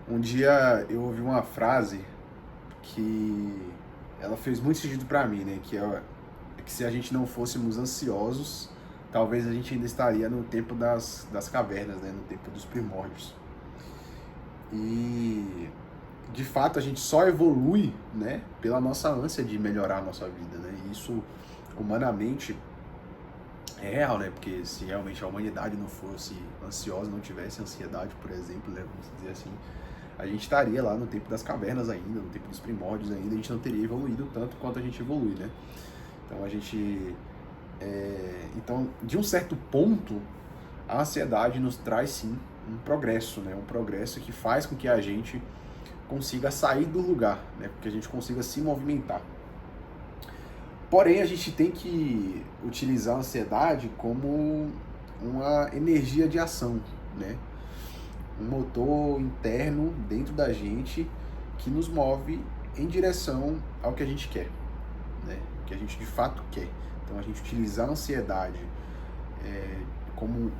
Um dia eu ouvi uma frase que ela fez muito sentido pra mim, né? Que se a gente não fôssemos ansiosos, talvez a gente ainda estaria no tempo das cavernas, né? No tempo dos primórdios. E de fato a gente só evolui, né? Pela nossa ânsia de melhorar a nossa vida, né? E isso humanamente é real, né? Porque se realmente a humanidade não fosse ansiosa, não tivesse ansiedade, por exemplo, né? Vamos dizer assim, a gente estaria lá no tempo das cavernas ainda, no tempo dos primórdios ainda, a gente não teria evoluído tanto quanto a gente evolui, né? Então a gente... Então, de um certo ponto, a ansiedade nos traz sim um progresso, né? Um progresso que faz com que a gente consiga sair do lugar, né? Que a gente consiga se movimentar. Porém, a gente tem que utilizar a ansiedade como uma energia de ação, né? Um motor interno dentro da gente que nos move em direção ao que a gente quer, né? O que a gente de fato quer. Então, a gente utilizar a ansiedade como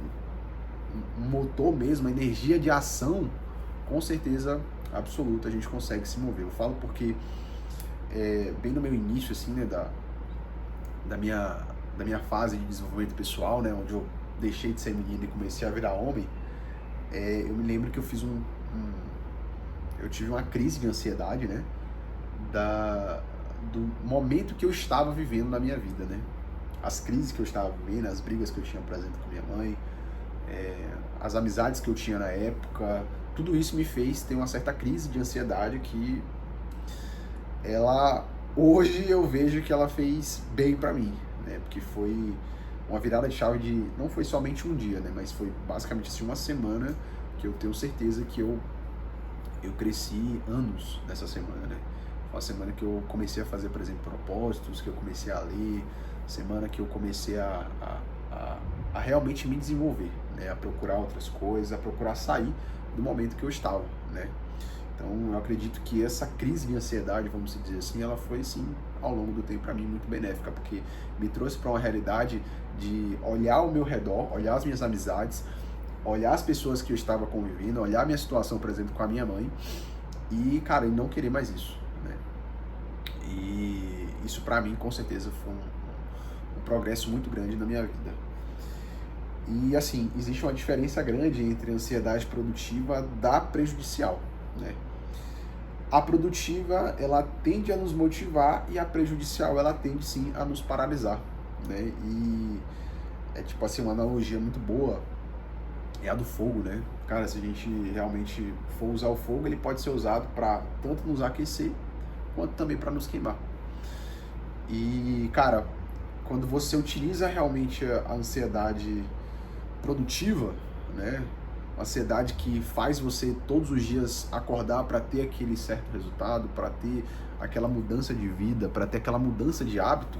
um motor mesmo, uma energia de ação, com certeza absoluta a gente consegue se mover. Eu falo porque bem no meu início, assim, né, da minha fase de desenvolvimento pessoal, né, onde eu deixei de ser menino e comecei a virar homem, eu me lembro que eu tive uma crise de ansiedade, né, do momento que eu estava vivendo na minha vida, né, as crises que eu estava vivendo, as brigas que eu tinha, por exemplo, com minha mãe, as amizades que eu tinha na época, tudo isso me fez ter uma certa crise de ansiedade que ela hoje eu vejo que ela fez bem pra mim, né? Porque foi uma virada de chave de não foi somente um dia, né? Mas foi basicamente assim uma semana que eu tenho certeza que eu cresci anos nessa semana, né? Foi uma semana que eu comecei a fazer, por exemplo, propósitos, que eu comecei a ler, semana que eu comecei a realmente me desenvolver, né? A procurar outras coisas, a procurar sair do momento que eu estava, né? Então, eu acredito que essa crise de ansiedade, vamos dizer assim, ela foi, sim, ao longo do tempo, para mim, muito benéfica, porque me trouxe para uma realidade de olhar ao meu redor, olhar as minhas amizades, olhar as pessoas que eu estava convivendo, olhar a minha situação, por exemplo, com a minha mãe, e, cara, e não querer mais isso, né? E isso, para mim, com certeza, foi um progresso muito grande na minha vida. E, assim, existe uma diferença grande entre a ansiedade produtiva da prejudicial, né? A produtiva, ela tende a nos motivar e a prejudicial, ela tende sim a nos paralisar, né? E é tipo assim, uma analogia muito boa é a do fogo, né? Cara, se a gente realmente for usar o fogo, ele pode ser usado para tanto nos aquecer quanto também para nos queimar. E, cara, quando você utiliza realmente a ansiedade produtiva, né? Uma ansiedade que faz você todos os dias acordar para ter aquele certo resultado, para ter aquela mudança de vida, para ter aquela mudança de hábito,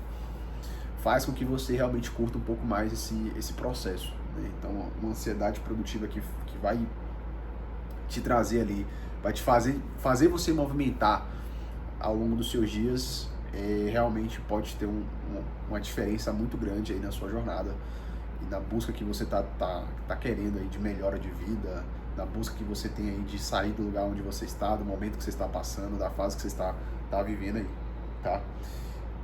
faz com que você realmente curta um pouco mais esse processo, né? Então, uma ansiedade produtiva que vai te trazer ali, vai te fazer você movimentar ao longo dos seus dias, realmente pode ter uma diferença muito grande aí na sua jornada e na busca que você tá querendo aí de melhora de vida, na busca que você tem aí de sair do lugar onde você está, do momento que você está passando, da fase que você tá vivendo aí, tá?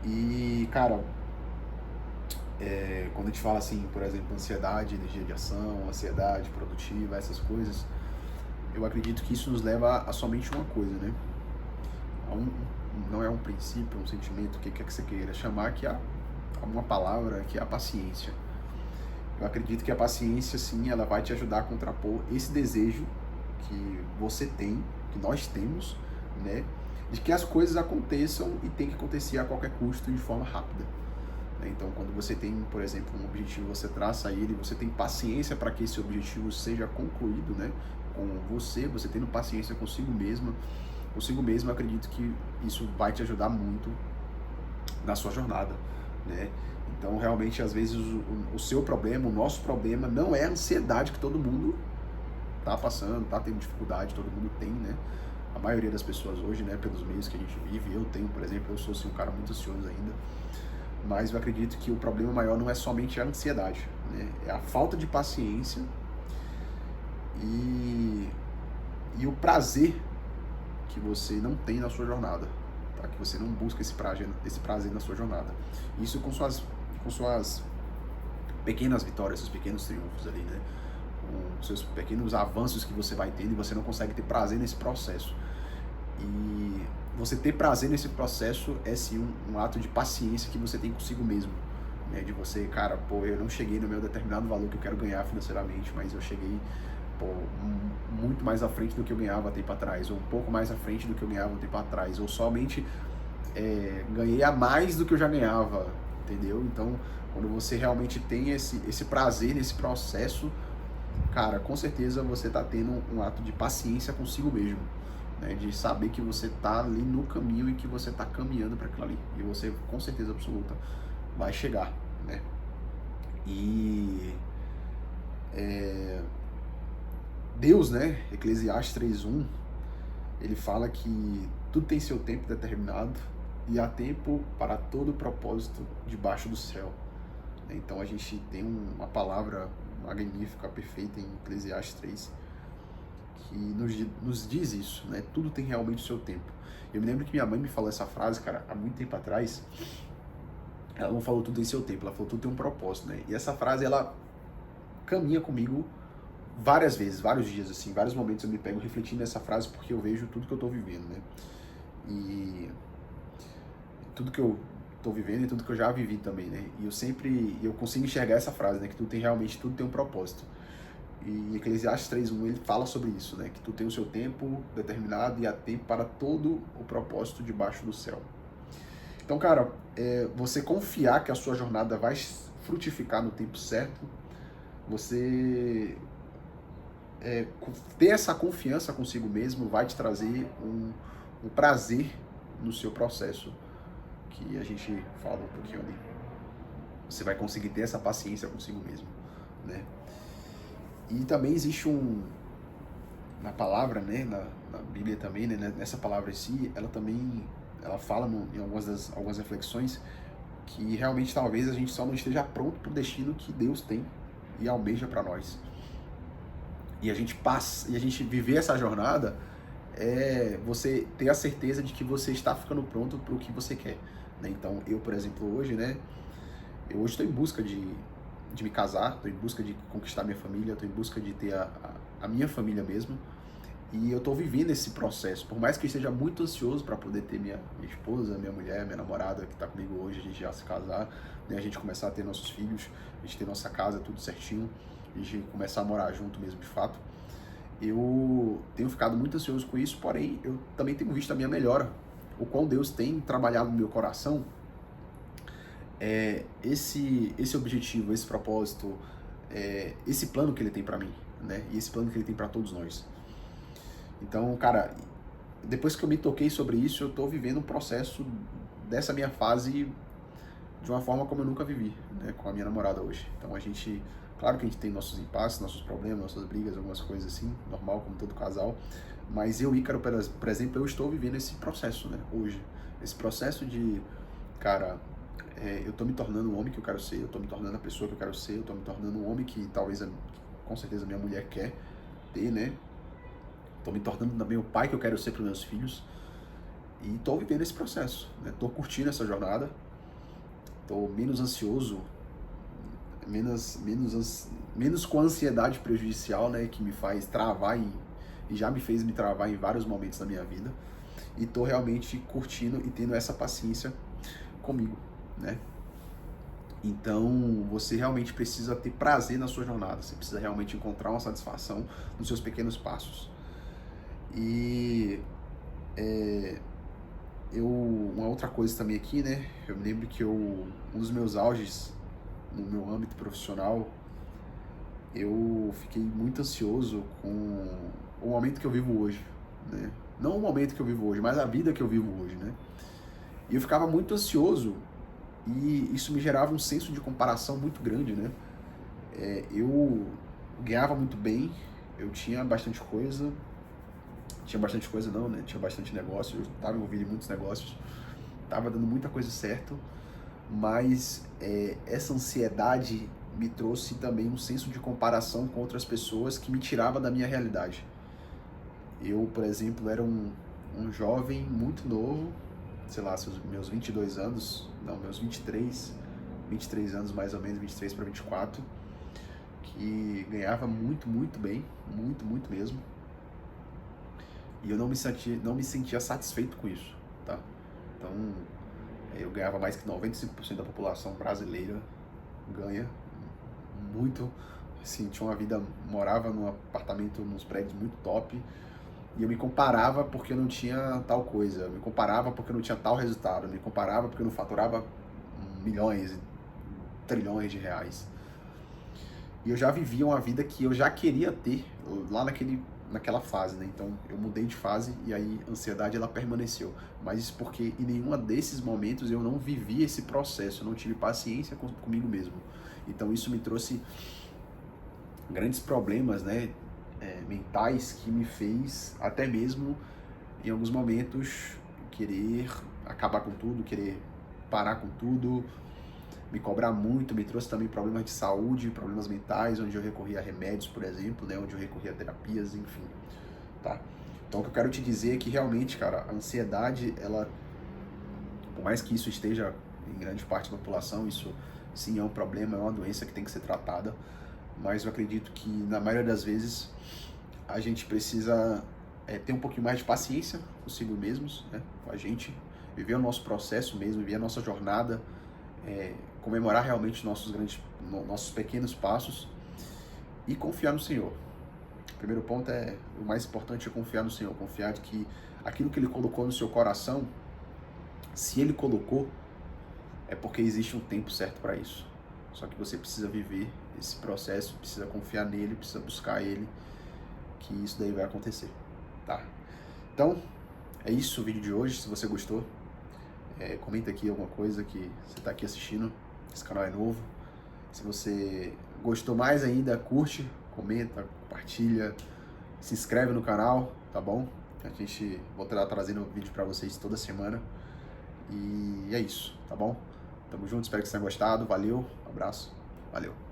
E, cara, quando a gente fala assim, por exemplo, ansiedade, energia de ação, ansiedade produtiva, essas coisas, eu acredito que isso nos leva a somente uma coisa, né? Não é um princípio, um sentimento, o que quer que você queira chamar, que é uma palavra, que é a paciência. Eu acredito que a paciência, sim, ela vai te ajudar a contrapor esse desejo que você tem, que nós temos, né, de que as coisas aconteçam e tem que acontecer a qualquer custo de forma rápida. Então, quando você tem, por exemplo, um objetivo, você traça ele, você tem paciência para que esse objetivo seja concluído, né, com você tendo paciência consigo mesmo, eu acredito que isso vai te ajudar muito na sua jornada, né? Então, realmente, às vezes, o seu problema, o nosso problema, não é a ansiedade que todo mundo tá passando, tá tendo dificuldade, todo mundo tem, né? A maioria das pessoas hoje, né, pelos meios que a gente vive, eu tenho, por exemplo, eu sou assim, um cara muito ansioso ainda, mas eu acredito que o problema maior não é somente a ansiedade, né? É a falta de paciência e e o prazer que você não tem na sua jornada, tá? Que você não busca esse prazer na sua jornada. Isso com suas pequenas vitórias, seus pequenos triunfos ali, né? Com seus pequenos avanços que você vai tendo e você não consegue ter prazer nesse processo. E você ter prazer nesse processo é sim um ato de paciência que você tem consigo mesmo, né? De você, cara, pô, eu não cheguei no meu determinado valor que eu quero ganhar financeiramente, mas eu cheguei, pô, muito mais à frente do que eu ganhava tempo atrás, ou um pouco mais à frente do que eu ganhava um tempo atrás, ou somente ganhei a mais do que eu já ganhava, entendeu? Então, quando você realmente tem esse prazer nesse processo, cara, com certeza você está tendo um ato de paciência consigo mesmo, né? De saber que você está ali no caminho e que você está caminhando para aquilo ali. E você, com certeza absoluta, vai chegar, né? E Deus, né? Eclesiastes 3:1, ele fala que tudo tem seu tempo determinado e há tempo para todo propósito debaixo do céu. Então a gente tem uma palavra magnífica, perfeita em Eclesiastes 3, que nos diz isso, né? Tudo tem realmente o seu tempo. Eu me lembro que minha mãe me falou essa frase, cara, há muito tempo atrás. Ela não falou tudo tem seu tempo, ela falou tudo tem um propósito, né? E essa frase, ela caminha comigo várias vezes, vários dias, assim, vários momentos eu me pego refletindo nessa frase porque eu vejo tudo que eu tô vivendo, né? E tudo que eu tô vivendo e tudo que eu já vivi também, né? E eu consigo enxergar essa frase, né? Que tudo tem um propósito. E Eclesiastes 3:1, ele fala sobre isso, né? Que tu tem o seu tempo determinado e há tempo para todo o propósito debaixo do céu. Então, cara, você confiar que a sua jornada vai frutificar no tempo certo, você ter essa confiança consigo mesmo vai te trazer um prazer no seu processo, que a gente fala um pouquinho ali. Você vai conseguir ter essa paciência consigo mesmo, né? E também existe na palavra, né, na Bíblia também, né, nessa palavra em si, ela fala em algumas reflexões que realmente talvez a gente só não esteja pronto para o destino que Deus tem e almeja para nós. E a gente viver essa jornada você ter a certeza de que você está ficando pronto para o que você quer, né? Então, eu, por exemplo, hoje, né, eu hoje estou em busca de me casar, estou em busca de conquistar minha família, estou em busca de ter a minha família mesmo, e eu estou vivendo esse processo, por mais que eu esteja muito ansioso para poder ter minha esposa, minha mulher, minha namorada que está comigo hoje, a gente já se casar, né, a gente começar a ter nossos filhos, a gente ter nossa casa, tudo certinho, a gente começar a morar junto mesmo de fato. Eu tenho ficado muito ansioso com isso, porém eu também tenho visto a minha melhora, o qual Deus tem trabalhado no meu coração, esse objetivo, esse propósito, esse plano que ele tem pra mim, né? E esse plano que ele tem pra todos nós. Então, cara, depois que eu me toquei sobre isso, eu tô vivendo um processo dessa minha fase de uma forma como eu nunca vivi, né? Com a minha namorada hoje. Então claro que a gente tem nossos impasses, nossos problemas, nossas brigas, algumas coisas assim, normal, como todo casal. Mas eu, Ícaro, por exemplo, eu estou vivendo esse processo, né? Hoje. Esse processo de, cara, eu tô me tornando o homem que eu quero ser, eu tô me tornando a pessoa que eu quero ser, eu tô me tornando um homem que talvez, com certeza, minha mulher quer ter, né? Tô me tornando também o pai que eu quero ser para meus filhos. E tô vivendo esse processo, né? Tô curtindo essa jornada, tô menos ansioso, menos com a ansiedade prejudicial, né? Que me faz travar e já me fez me travar em vários momentos da minha vida. E tô realmente curtindo e tendo essa paciência comigo, né? Então, você realmente precisa ter prazer na sua jornada, você precisa realmente encontrar uma satisfação nos seus pequenos passos. E uma outra coisa também aqui, né? Eu me lembro que um dos meus auges no meu âmbito profissional, eu fiquei muito ansioso com o momento que eu vivo hoje, né? Não o momento que eu vivo hoje, mas a vida que eu vivo hoje, né? E eu ficava muito ansioso e isso me gerava um senso de comparação muito grande, né? Eu ganhava muito bem, eu tinha bastante coisa não, né? Tinha bastante negócio, eu estava envolvido em muitos negócios, estava dando muita coisa certo, mas essa ansiedade me trouxe também um senso de comparação com outras pessoas que me tirava da minha realidade. Eu, por exemplo, era um jovem muito novo, sei lá, meus 22 anos, não, meus 23 anos mais ou menos, 23 para 24, que ganhava muito bem, muito mesmo. E eu não me sentia satisfeito com isso, tá? Então, eu ganhava mais que 95% da população brasileira ganha, muito, assim, tinha uma vida, morava num apartamento, nos prédios muito top, e eu me comparava porque eu não tinha tal coisa, eu me comparava porque eu não tinha tal resultado, eu me comparava porque eu não faturava milhões, trilhões de reais. E eu já vivia uma vida que eu já queria ter lá naquela fase, né? Então eu mudei de fase e aí a ansiedade ela permaneceu. Mas isso porque em nenhum desses momentos eu não vivi esse processo, eu não tive paciência comigo mesmo. Então isso me trouxe grandes problemas, né? Mentais que me fez até mesmo em alguns momentos querer acabar com tudo, querer parar com tudo, me cobrar muito, me trouxe também problemas de saúde, problemas mentais, onde eu recorri a remédios, por exemplo, né, onde eu recorri a terapias, enfim, tá? Então o que eu quero te dizer é que realmente, cara, a ansiedade, ela, por mais que isso esteja em grande parte da população, isso sim é um problema, é uma doença que tem que ser tratada, mas eu acredito que na maioria das vezes a gente precisa ter um pouquinho mais de paciência consigo mesmos, né, com a gente, viver o nosso processo mesmo, viver a nossa jornada, comemorar realmente nossos pequenos passos e confiar no Senhor. O primeiro ponto o mais importante é confiar no Senhor, confiar de que aquilo que Ele colocou no seu coração, se Ele colocou, é porque existe um tempo certo para isso. Só que você precisa viver esse processo, precisa confiar nele, precisa buscar Ele, que isso daí vai acontecer, tá? Então, é isso o vídeo de hoje. Se você gostou, comenta aqui alguma coisa que você está aqui assistindo. Esse canal é novo. Se você gostou mais ainda, curte, comenta, compartilha, se inscreve no canal, tá bom? A gente vou estar trazendo vídeo para vocês toda semana. E é isso, tá bom? Tamo junto, espero que vocês tenham gostado. Valeu, um abraço, valeu.